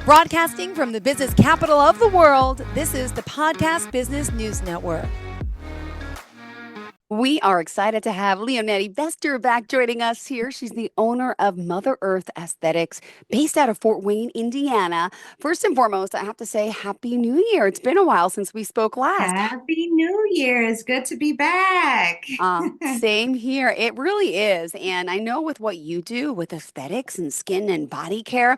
Broadcasting from the business capital of the world, this is the Podcast Business News Network. We are excited to have Leonetti Bester back joining us here. She's the owner of Mother Earth Aesthetics, based out of Fort Wayne, Indiana. First and foremost, I have to say Happy New Year. It's been a while since we spoke last. Happy New Year. It's good to be back. Same here. It really is. And I know with what you do with aesthetics and skin and body care,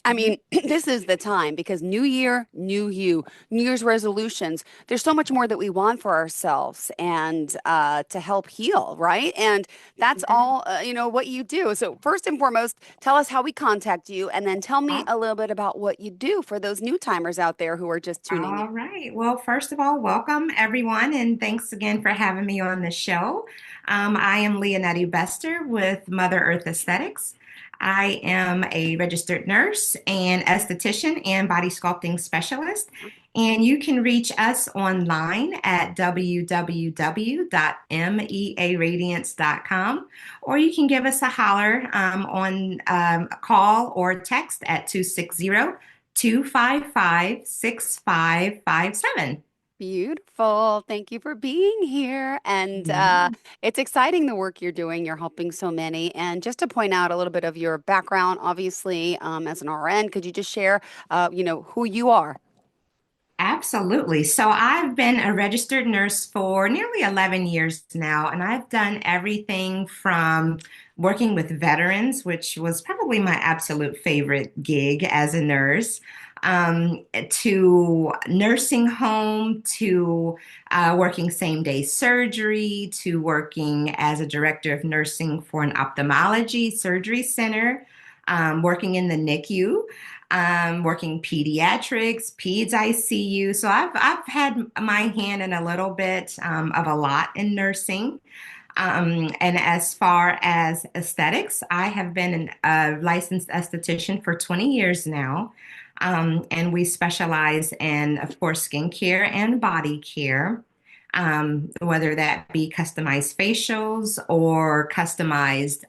I mean, this is the time because new year, new you, New Year's resolutions. There's so much more that we want for ourselves and to help heal, right? And that's all, what you do. So first and foremost, tell us how we contact you, and then tell me a little bit about what you do for those new timers out there who are just tuning in. All right. Well, first of all, welcome everyone, and thanks again for having me on the show. I am Leonetti Bester with Mother Earth Aesthetics. I am a registered nurse and esthetician and body sculpting specialist. And you can reach us online at www.mearadiance.com, or you can give us a holler on a call or text at 260-255-6557. Beautiful. Thank you for being here. And it's exciting the work you're doing. You're helping so many. And just to point out a little bit of your background, obviously, as an RN, could you just share, who you are? Absolutely. So I've been a registered nurse for nearly 11 years now, and I've done everything from working with veterans, which was probably my absolute favorite gig as a nurse, to nursing home, to working same day surgery, to working as a director of nursing for an ophthalmology surgery center, working in the NICU, working pediatrics, peds ICU. So I've had my hand in a little bit of a lot in nursing. And as far as aesthetics, I have been a licensed esthetician for 20 years now. And we specialize in, of course, skincare and body care, whether that be customized facials or customized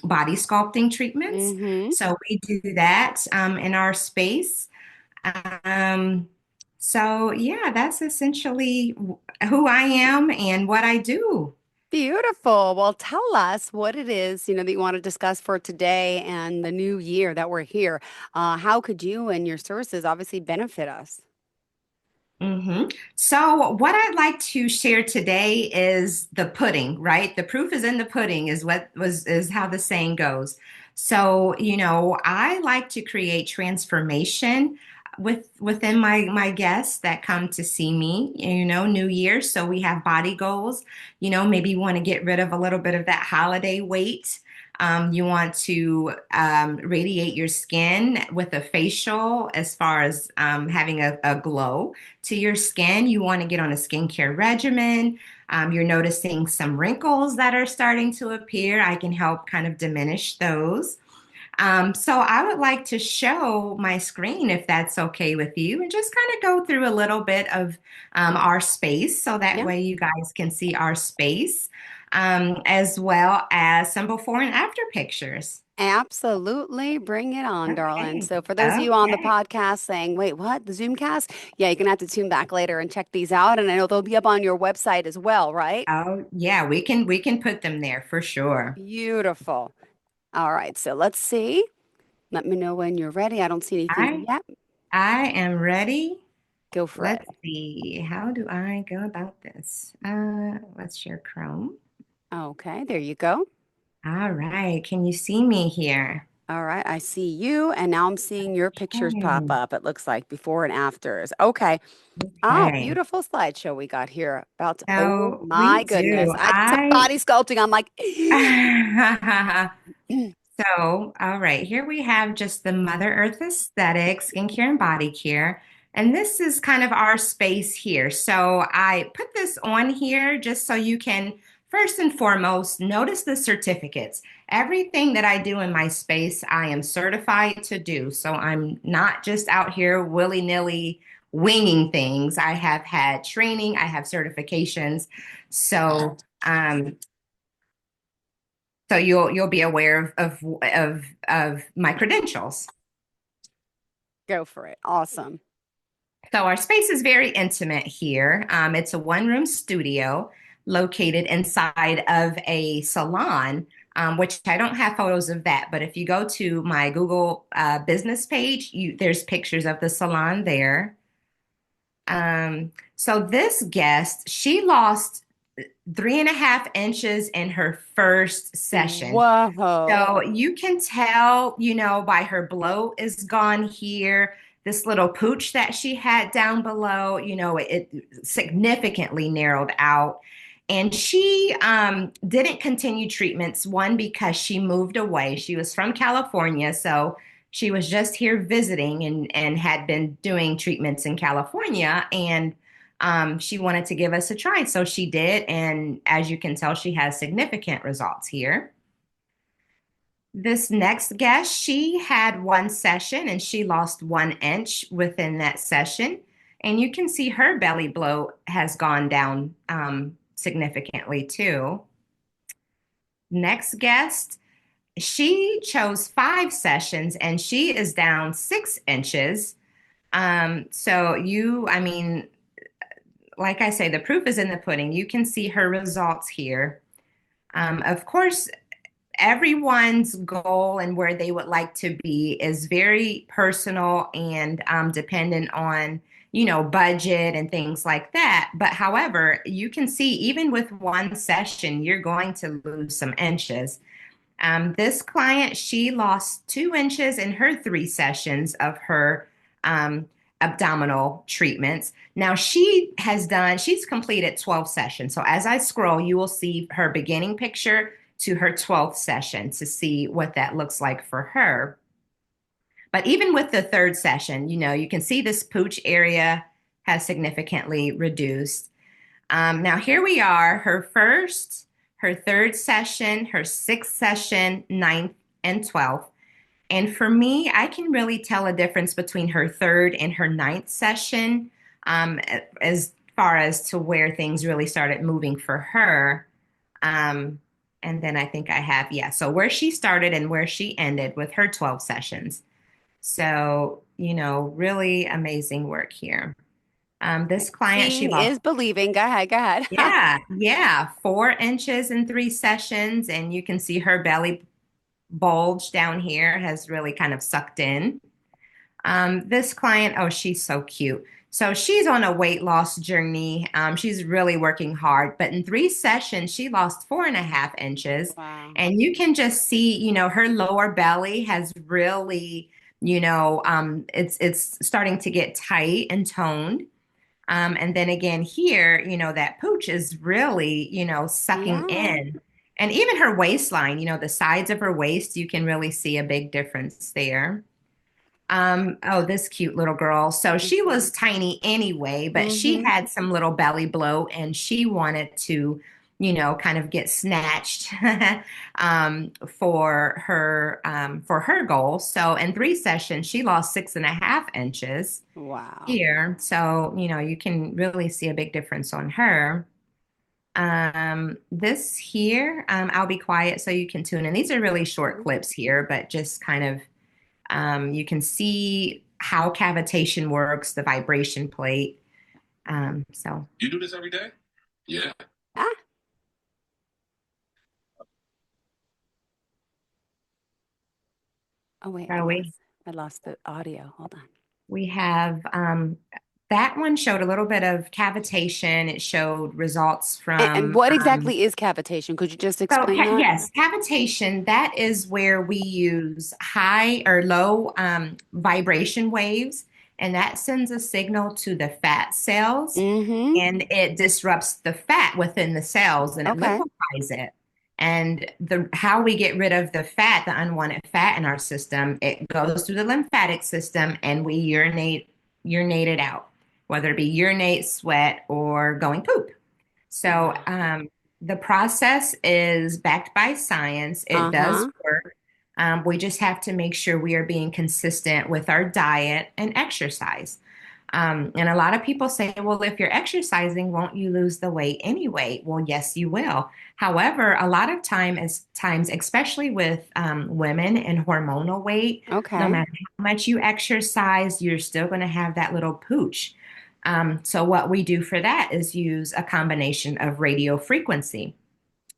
body sculpting treatments. Mm-hmm. So we do that in our space. Um, so, yeah, that's essentially who I am and what I do. Beautiful. Well, tell us what it is, that you want to discuss for today and the new year that we're here. How could you and your services obviously benefit us? hmm So, what I'd like to share today is the pudding, right? The proof is in the pudding, is how the saying goes. So, I like to create transformation within my guests that come to see me, New Year. So we have body goals, maybe you want to get rid of a little bit of that holiday weight. You want to radiate your skin with a facial as far as having a glow to your skin. You want to get on a skincare regimen. You're noticing some wrinkles that are starting to appear. I can help kind of diminish those. So I would like to show my screen if that's okay with you and just kind of go through a little bit of our space so that Yeah. way you guys can see our space, as well as some before and after pictures. Absolutely. Bring it on, darling. Okay. So for those of you on the Okay. podcast saying, wait, what? The Zoomcast? Yeah, you're gonna have to tune back later and check these out. And I know they'll be up on your website as well, right? Oh, yeah, we can put them there for sure. Beautiful. All right, so let's see. Let me know when you're ready. I don't see anything I yet. I am ready. Go for it. Let's see. How do I go about this? Let's share Chrome. Okay, there you go. All right. Can you see me here? All right, I see you, and now I'm seeing your pictures pop Okay. up. It looks like before and afters. Okay. Oh, Okay. beautiful slideshow we got here. Oh So my we goodness. do. I did some body sculpting. I'm like, So, all right, here we have just the Mother Earth Aesthetics, skincare and body care. And this is kind of our space here. So I put this on here just so you can, first and foremost, notice the certificates. Everything that I do in my space, I am certified to do. So I'm not just out here willy-nilly winging things. I have had training, I have certifications. So, so you'll be aware of my credentials. Go for it. Awesome. So our space is very intimate here. It's a one-room studio located inside of a salon, which I don't have photos of that. But if you go to my Google business page, there's pictures of the salon there. So this guest, she lost 3.5 inches in her first session. So Whoa. you can tell, by her bloat is gone here. This little pooch that she had down below, it significantly narrowed out. And she didn't continue treatments, one, because she moved away. She was from California, so she was just here visiting and had been doing treatments in California. And she wanted to give us a try. So she did. And as you can tell, she has significant results here. This next guest, she had one session and she lost 1 inch within that session. And you can see her belly bloat has gone down significantly too. Next guest, she chose 5 sessions and she is down 6 inches. I mean, like I say, the proof is in the pudding. You can see her results here. Of course, everyone's goal and where they would like to be is very personal and dependent on, budget and things like that. But however, you can see even with one session, you're going to lose some inches. This client, she lost 2 inches in her 3 sessions of her abdominal treatments. Now she's completed 12 sessions. So as I scroll, you will see her beginning picture to her 12th session to see what that looks like for her. But even with the third session, you can see this pooch area has significantly reduced. Now here we are, her third session, her sixth session, ninth, and 12th. And for me, I can really tell a difference between her third and her ninth session, as far as to where things really started moving for her. And then I think I have, yeah, so where she started and where she ended with her 12 sessions. So, really amazing work here. This client, she Seeing lost, is believing. Go ahead. Go ahead. yeah, 4 inches in 3 sessions. And you can see her belly bulge down here has really kind of sucked in. This client, oh, she's so cute. So she's on a weight loss journey. She's really working hard, but in 3 sessions, she lost 4.5 inches. Wow. And you can just see, her lower belly has really, it's starting to get tight and toned. And then again here, that pooch is really, sucking Yeah. in. And even her waistline, the sides of her waist, you can really see a big difference there. Oh, this cute little girl. So she was tiny anyway, but she Mm-hmm. had some little belly bloat and she wanted to, kind of get snatched for her goal. So in 3 sessions, she lost 6.5 inches Wow. here. So, you can really see a big difference on her. This here, I'll be quiet so you can tune in. These are really short clips here, but just kind of you can see how cavitation works, the vibration plate. So You do this every day? Yeah. Ah. Oh wait, so I lost the audio. Hold on. we have that one showed a little bit of cavitation. It showed results And from what exactly is cavitation? Could you just so explain that? yes, cavitation, that is where we use high or low vibration waves, and that sends a signal to the fat cells, Mm-hmm. and it disrupts the fat within the cells and it Okay. liquefies it. And how we get rid of the fat, the unwanted fat in our system, it goes through the lymphatic system and we urinate it out, whether it be urinate, sweat, or going poop. So the process is backed by science. It does Uh-huh. work. We just have to make sure we are being consistent with our diet and exercise. And a lot of people say, well, if you're exercising, won't you lose the weight anyway? Well, yes, you will. However, a lot of times, especially with women and hormonal weight, no Okay. matter how much you exercise, you're still going to have that little pooch. So what we do for that is use a combination of radio frequency.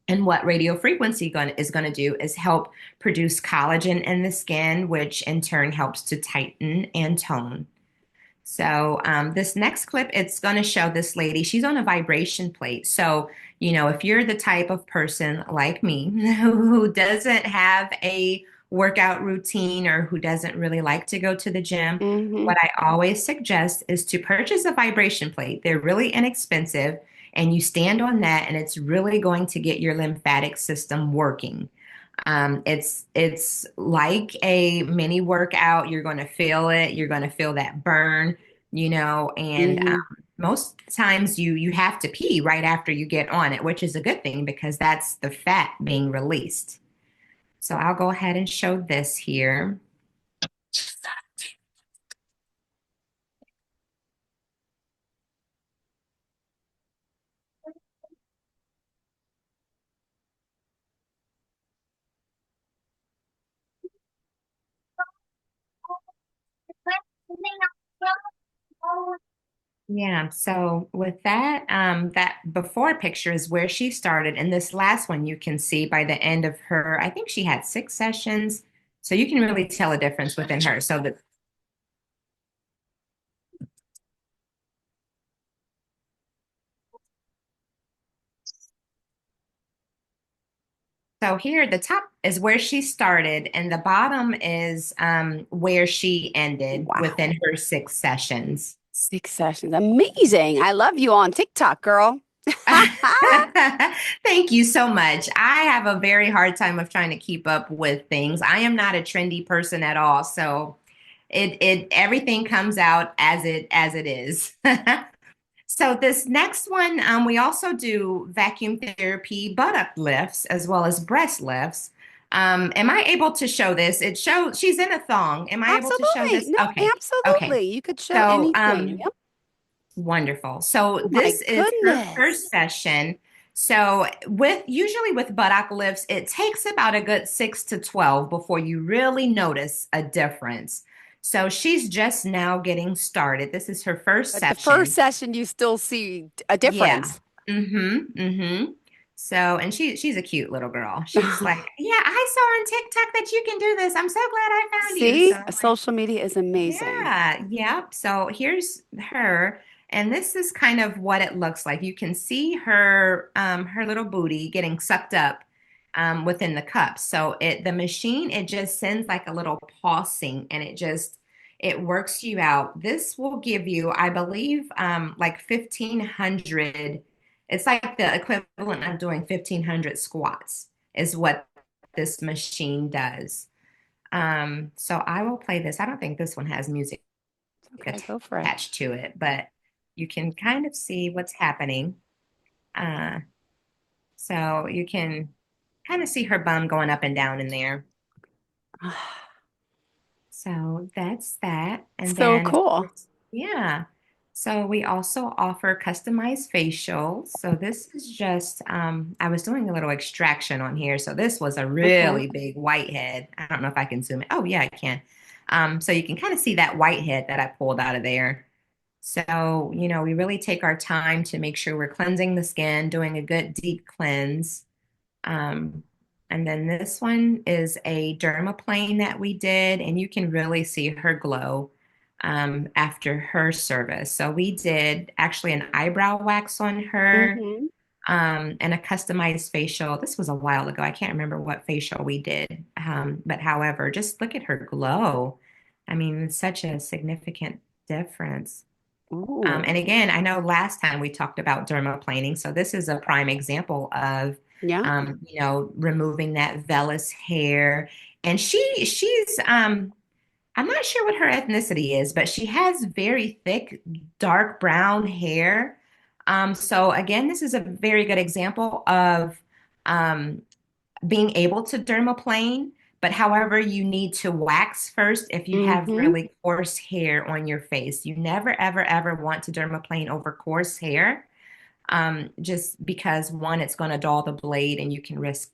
And what radio frequency is going to do is help produce collagen in the skin, which in turn helps to tighten and tone. So this next clip, it's going to show this lady. She's on a vibration plate. So, if you're the type of person like me who doesn't have a workout routine or who doesn't really like to go to the gym, Mm-hmm. what I always suggest is to purchase a vibration plate. They're really inexpensive, and you stand on that, and it's really going to get your lymphatic system working. It's like a mini workout. You're going to feel it. You're going to feel that burn, and Mm-hmm. most times you have to pee right after you get on it, which is a good thing because that's the fat being released. So I'll go ahead and show this here. Yeah, so with that, that before picture is where she started, and this last one you can see by the end of her, I think she had 6 sessions, so you can really tell a difference within her. So here, the top is where she started, and the bottom is where she ended Wow. within her 6 sessions. 6 sessions. Amazing. I love you on TikTok, girl. Thank you so much. I have a very hard time of trying to keep up with things. I am not a trendy person at all, so it everything comes out as it is. So this next one, we also do vacuum therapy buttock lifts as well as breast lifts. Am I able to show this? It shows she's in a thong. Am I able to show Absolutely. this? No, Okay. Okay. absolutely. You could show So anything. Yep. wonderful. So Oh my this is her first goodness. session. So with usually with buttock lifts, it takes about a good 6 to 12 before you really notice a difference. So she's just now getting started. This is her first But the first session. session, you still see a Yeah. difference. Mm-hmm. So, and she's a cute little girl. She's like, yeah, I saw on TikTok that you can do this. I'm so glad I found you. So See, I'm like, social media is amazing. yeah, yep. So here's her, and this is kind of what it looks like. You can see her little booty getting sucked up within the cup. So the machine it just sends like a little pulsing, and it works you out. This will give you, I believe, like 1,500. It's like the equivalent of doing 1,500 squats is what this machine does. So I will play this. I don't think this one has music Okay, go for it. attached to it, but you can kind of see what's happening. Uh, so you can kind of see her bum going up and down in there. So that's that. And So then, of cool. course, yeah. So we also offer customized facials. So this is just, I was doing a little extraction on here. So this was a Okay. really big whitehead. I don't know if I can zoom in. Oh, yeah, I can. So you can kind of see that whitehead that I pulled out of there. So, we really take our time to make sure we're cleansing the skin, doing a good deep cleanse. Um, and then this one is a dermaplane that we did, and you can really see her glow after her service. So we did actually an eyebrow wax on her Mm-hmm. and a customized facial. This was a while ago. I can't remember what facial we did. But however, just look at her glow. I mean, it's such a significant difference. Ooh. And again, I know last time we talked about dermaplaning, so this is a prime example of, Yeah. removing that vellus hair. And I'm not sure what her ethnicity is, but she has very thick, dark brown hair. So again, this is a very good example of um, being able to dermaplane, But however, you need to wax first if you have Mm-hmm. really coarse hair on your face. You never, ever, ever want to dermaplane over coarse hair, just because one, it's going to dull the blade and you can risk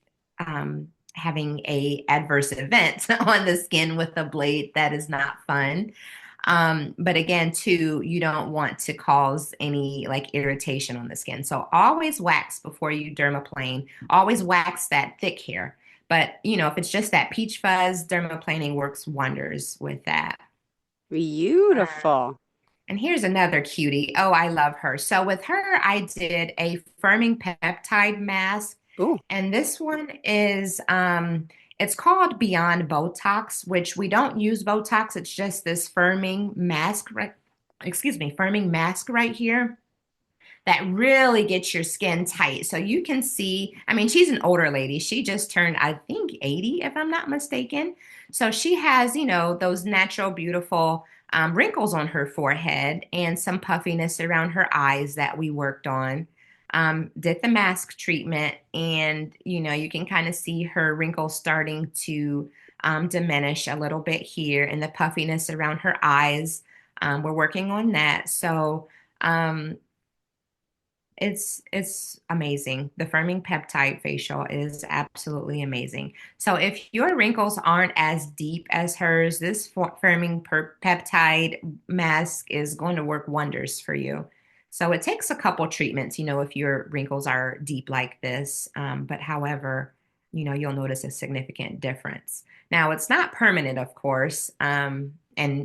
having a adverse event on the skin with the blade that is not fun. But again, two, you don't want to cause any like irritation on the skin. So always wax before you dermaplane. Always wax that thick hair. But if it's just that peach fuzz, dermaplaning works wonders with that. Beautiful. And here's another cutie. Oh, I love her. So with her, I did a firming peptide mask. Ooh. And this one is it's called Beyond Botox, which we don't use Botox. It's just this firming mask, firming mask right here that really gets your skin tight. So you can see, I mean, she's an older lady. She just turned, I think, 80, if I'm not mistaken. So she has, those natural, beautiful wrinkles on her forehead and some puffiness around her eyes that we worked on. Did the mask treatment, and, you can kind of see her wrinkles starting to diminish a little bit here and the puffiness around her eyes. We're working on that. So, it's amazing. The firming peptide facial is absolutely amazing. So if your wrinkles aren't as deep as hers, this firming peptide mask is going to work wonders for you. So it takes a couple treatments, if your wrinkles are deep like this. But however, you'll notice a significant difference. Now, it's not permanent, of course, and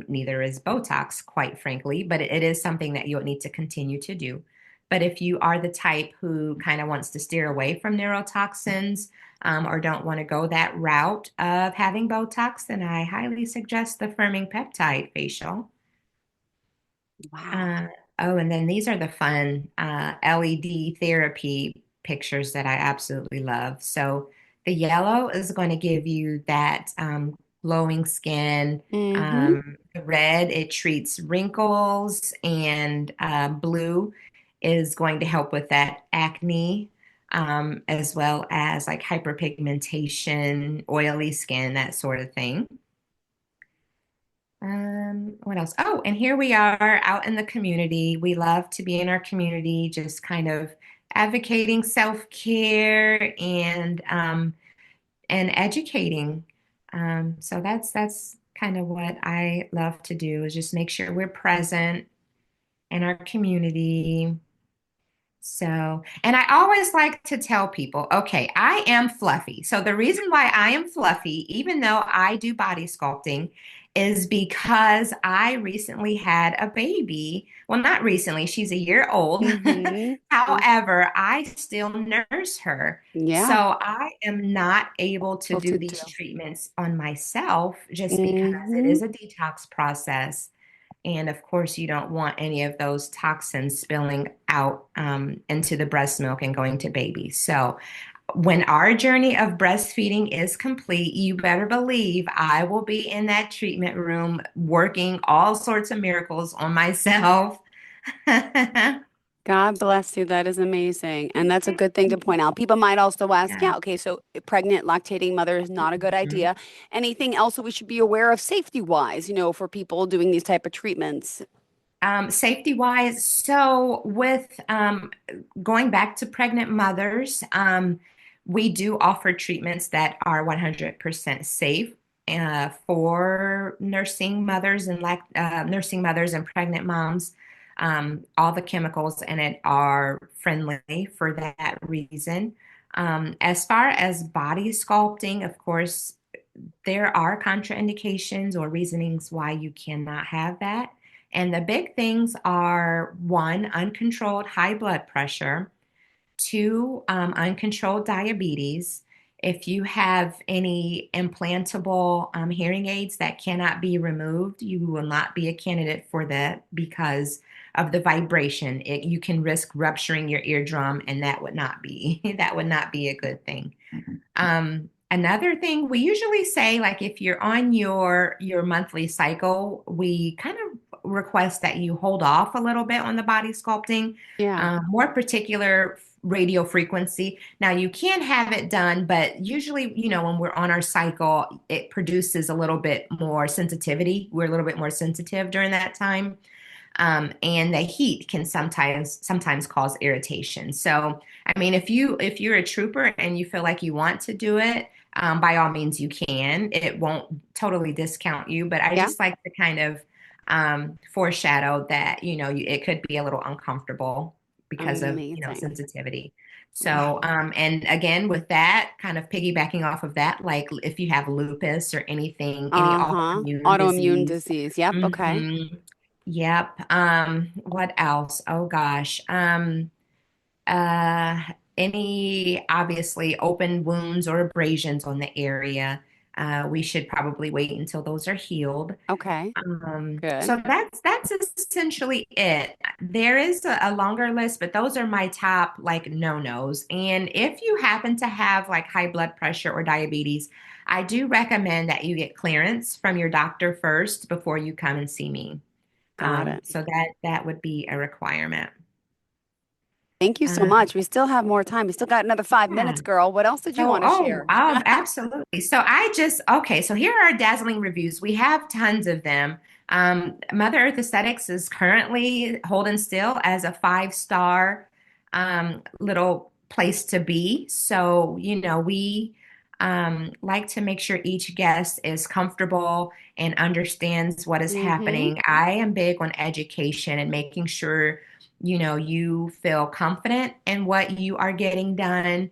neither is Botox, quite frankly, but it is something that you'll need to continue to do. But if you are the type who kind of wants to steer away from neurotoxins, or don't want to go that route of having Botox, then I highly suggest the firming peptide facial. Wow. Uh, oh, and then these are the fun LED therapy pictures that I absolutely love. So the yellow is going to give you that glowing skin. Mm-hmm. The red, it treats wrinkles, and blue is going to help with that acne, as well as like hyperpigmentation, oily skin, that sort of thing. What else? Oh, and here we are out in the community. We love to be in our community, just kind of advocating self-care and educating. So that's kind of what I love to do, is just make sure we're present in our community. So, and I always like to tell people, okay, I am fluffy. So the reason why I am fluffy, even though I do body sculpting, is because I recently had a baby. Well, not recently, she's a year old. Mm-hmm. However, I still nurse her. Yeah. So I am not able to Able do to do. these treatments on myself just because it Mm-hmm. is a detox process. And of course, you don't want any of those toxins spilling out into the breast milk and going to babies. So, when our journey of breastfeeding is complete, you better believe I will be in that treatment room working all sorts of miracles on myself. God bless you. That is amazing. And that's a good thing to point out. People might also ask, Yeah. yeah, okay, so pregnant, lactating mother is not a good idea. Anything else that we should be aware of safety wise, for people doing these type of treatments? Safety wise, so with going back to pregnant mothers, we do offer treatments that are 100% safe for nursing mothers and pregnant moms. All the chemicals in it are friendly for that reason. As far as body sculpting, of course, there are contraindications or reasonings why you cannot have that. And the big things are one, uncontrolled high blood pressure, two, uncontrolled diabetes. If you have any implantable hearing aids that cannot be removed, you will not be a candidate for that because of the vibration. You can risk rupturing your eardrum, and that would not be that would not be a good thing. Another thing we usually say, like if you're on your monthly cycle, we kind of request that you hold off a little bit on the body sculpting. Yeah. More particular radio frequency. Now you can have it done, but usually, when we're on our cycle, it produces a little bit more sensitivity. We're a little bit more sensitive during that time. And the heat can sometimes cause irritation. So, I mean, if you're a trooper and you feel like you want to do it, by all means you can. It won't totally discount you, but I Yeah. just like to kind of foreshadow that it could be a little uncomfortable because of Amazing. sensitivity. So, Wow. and again, with that, kind of piggybacking off of that, like if you have lupus or anything, any Uh-huh. autoimmune Autoimmune disease. disease. Yep. Okay. Yep. What else? Oh gosh. Uh, any obviously open wounds or abrasions on the area. We should probably wait until those are healed. Okay. Good. So that's essentially it. There is a longer list, but those are my top like no-nos. And if you happen to have like high blood pressure or diabetes, I do recommend that you get clearance from your doctor first before you come and see me. Got it. So that would be a requirement. Thank you so Uh, much. We still have more time. We still got another 5 minutes, yeah. girl. What else did you So, want to share? absolutely. Okay, so here are our dazzling reviews. We have tons of them. Mother Earth Aesthetics is currently holding still as a 5-star little place to be. So, we like to make sure each guest is comfortable and understands what is Mm-hmm. happening. I am big on education and making sure, you feel confident in what you are getting done.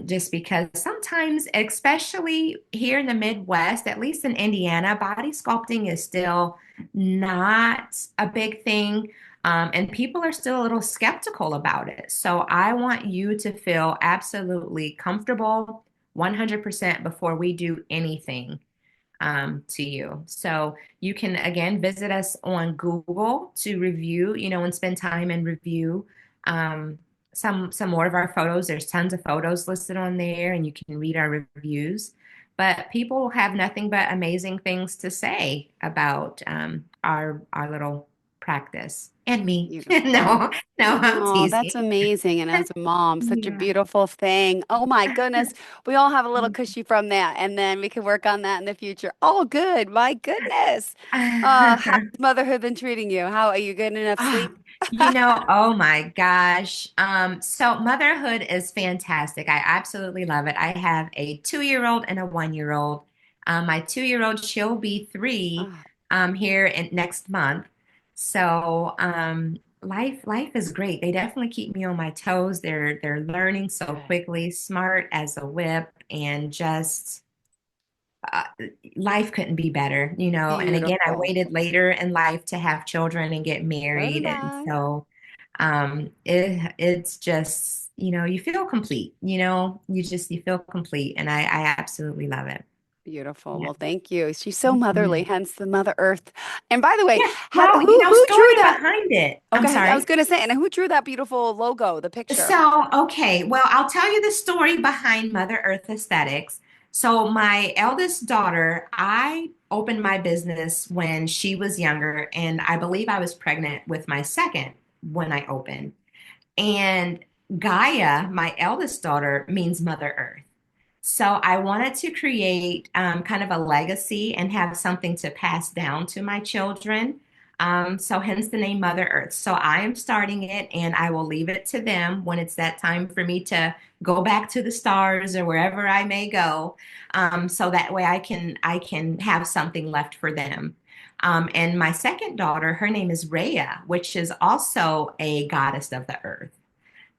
Just because sometimes, especially here in the Midwest, at least in Indiana, body sculpting is still not a big thing. And people are still a little skeptical about it. So I want you to feel absolutely comfortable 100% before we do anything to you. So you can again visit us on Google to review, and spend time and review um, some more of our photos. There's tons of photos listed on there, and you can read our reviews. But people have nothing but amazing things to say about our little practice and me. Beautiful. No, no, I'm Oh, that's teasing. amazing. And as a mom, such a Yeah. beautiful thing. Oh my goodness. We all have a little cushy from that. And then we can work on that in the future. Oh, good. My goodness. How's motherhood been treating you? How are you getting enough Ah, sleep? oh my gosh. So motherhood is fantastic. I absolutely love it. I have a 2-year-old and a 1-year-old. My 2-year-old, she'll be 3 Oh, here in next month. So life is great. They definitely keep me on my toes. They're learning so good. quickly, smart as a whip, and just uh, life couldn't be better. And again, I Beautiful. waited later in life to have children and get So married. did And I. so it's just, you feel complete, you feel complete. And I absolutely love it. Beautiful. Yeah. Well, thank you. She's so motherly, Mhm. hence the Mother Earth. And by the way, Yeah. how Well, who drew story that? behind it. I'm Okay, I was sorry. gonna say, and who drew that beautiful logo, the picture? So, okay, well, I'll tell you the story behind Mother Earth Aesthetics. So, my eldest daughter, I opened my business when she was younger, and I believe I was pregnant with my second when I opened. And Gaia, my eldest daughter, means Mother Earth. So I wanted to create kind of a legacy and have something to pass down to my children. So hence the name Mother Earth. So I am starting it and I will leave it to them when it's that time for me to go back to the stars or wherever I may go. So that way I can have something left for them. And my second daughter, her name is Rhea, which is also a goddess of the earth.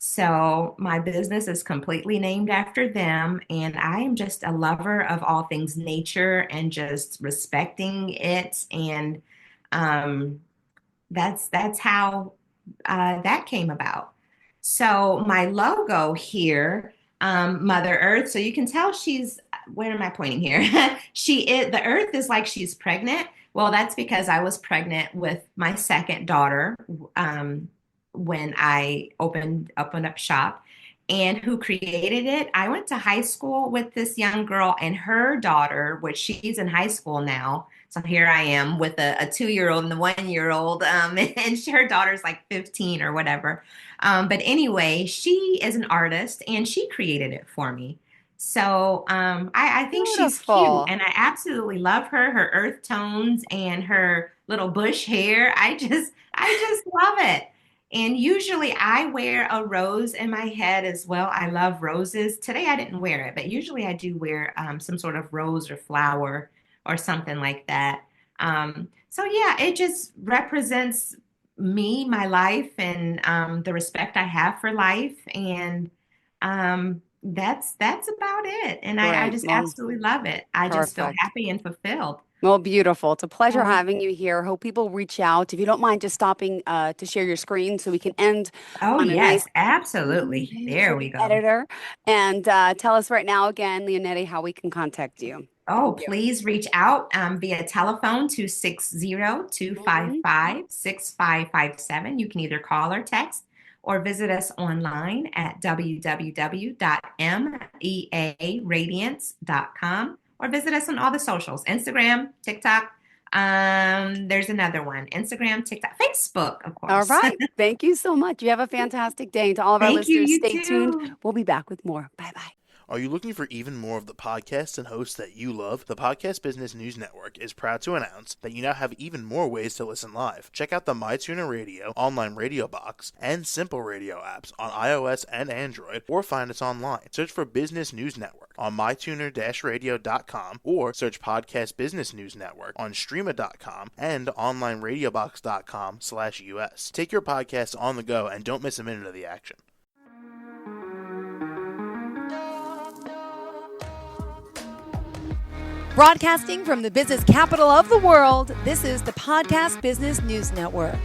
So my business is completely named after them, and I am just a lover of all things nature and just respecting it. And um, that's how that came about. So my logo here, Mother Earth. So you can tell she's. Where am I pointing here? She is the Earth is like she's pregnant. Well, that's because I was pregnant with my second daughter um, when I opened up shop. and who created it. I went to high school with this young girl and her daughter, which she's in high school now. So here I am with a 2-year-old and the 1-year-old, and her daughter's like 15 or whatever. But anyway, she is an artist and she created it for me. So I think she's cute, Beautiful. and I absolutely love her, her earth tones and her little bush hair. I just love it. And usually I wear a rose in my head as well. I love roses. Today I didn't wear it, but usually I do wear some sort of rose or flower or something like that. So yeah, it just represents me, my life, and the respect I have for life. And that's about it. And I Great. just Well, absolutely love it. I just feel perfect. happy and fulfilled. Well, beautiful. It's a pleasure Oh, having you here. Hope people reach out. If you don't mind just stopping to share your screen so we can end oh on a nice yes, absolutely. There for we the go. editor. And tell us right now again, Leonetti, how we can contact you. Oh, Thank you. please reach out via telephone to Mhm. 60255-6557. You can either call or text or visit us online at www.mearadiance.com or visit us on all the socials, Instagram, TikTok. There's another one, Instagram, TikTok, Facebook, of All course. right. Thank you so much. You have a fantastic day. And to all of our Thank you, listeners, you stay tuned. too. We'll be back with more. Bye bye. Are you looking for even more of the podcasts and hosts that you love? The Podcast Business News Network is proud to announce that you now have even more ways to listen live. Check out the MyTuner Radio, online radio box, and Simple Radio apps on iOS and Android, or find us online. Search for Business News Network on mytuner-radio.com or search Podcast Business News Network on streama.com and onlineradiobox.com/US. Take your podcast on the go and don't miss a minute of the action. Broadcasting from the business capital of the world, this is the Podcast Business News Network.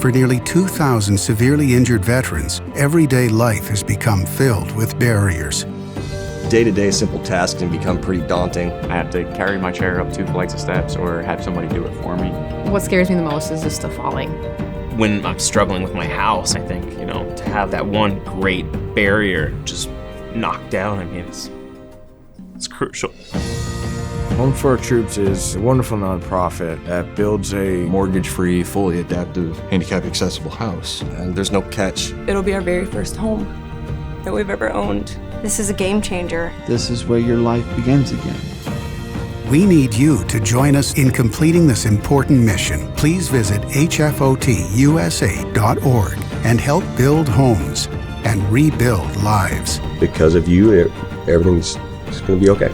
For nearly 2,000 severely injured veterans, everyday life has become filled with barriers. Day-to-day simple tasks can become pretty daunting. I have to carry my chair up 2 flights of steps or have somebody do it for me. What scares me the most is just the falling. When I'm struggling with my house, I think, to have that one great barrier just knocked down, it's crucial. Home for Our Troops is a wonderful nonprofit that builds a mortgage-free, fully adaptive, handicap-accessible house. And there's no catch. It'll be our very first home that we've ever owned. This is a game changer. This is where your life begins again. We need you to join us in completing this important mission. Please visit hfotusa.org and help build homes and rebuild lives. Because of you, everything's going to be okay.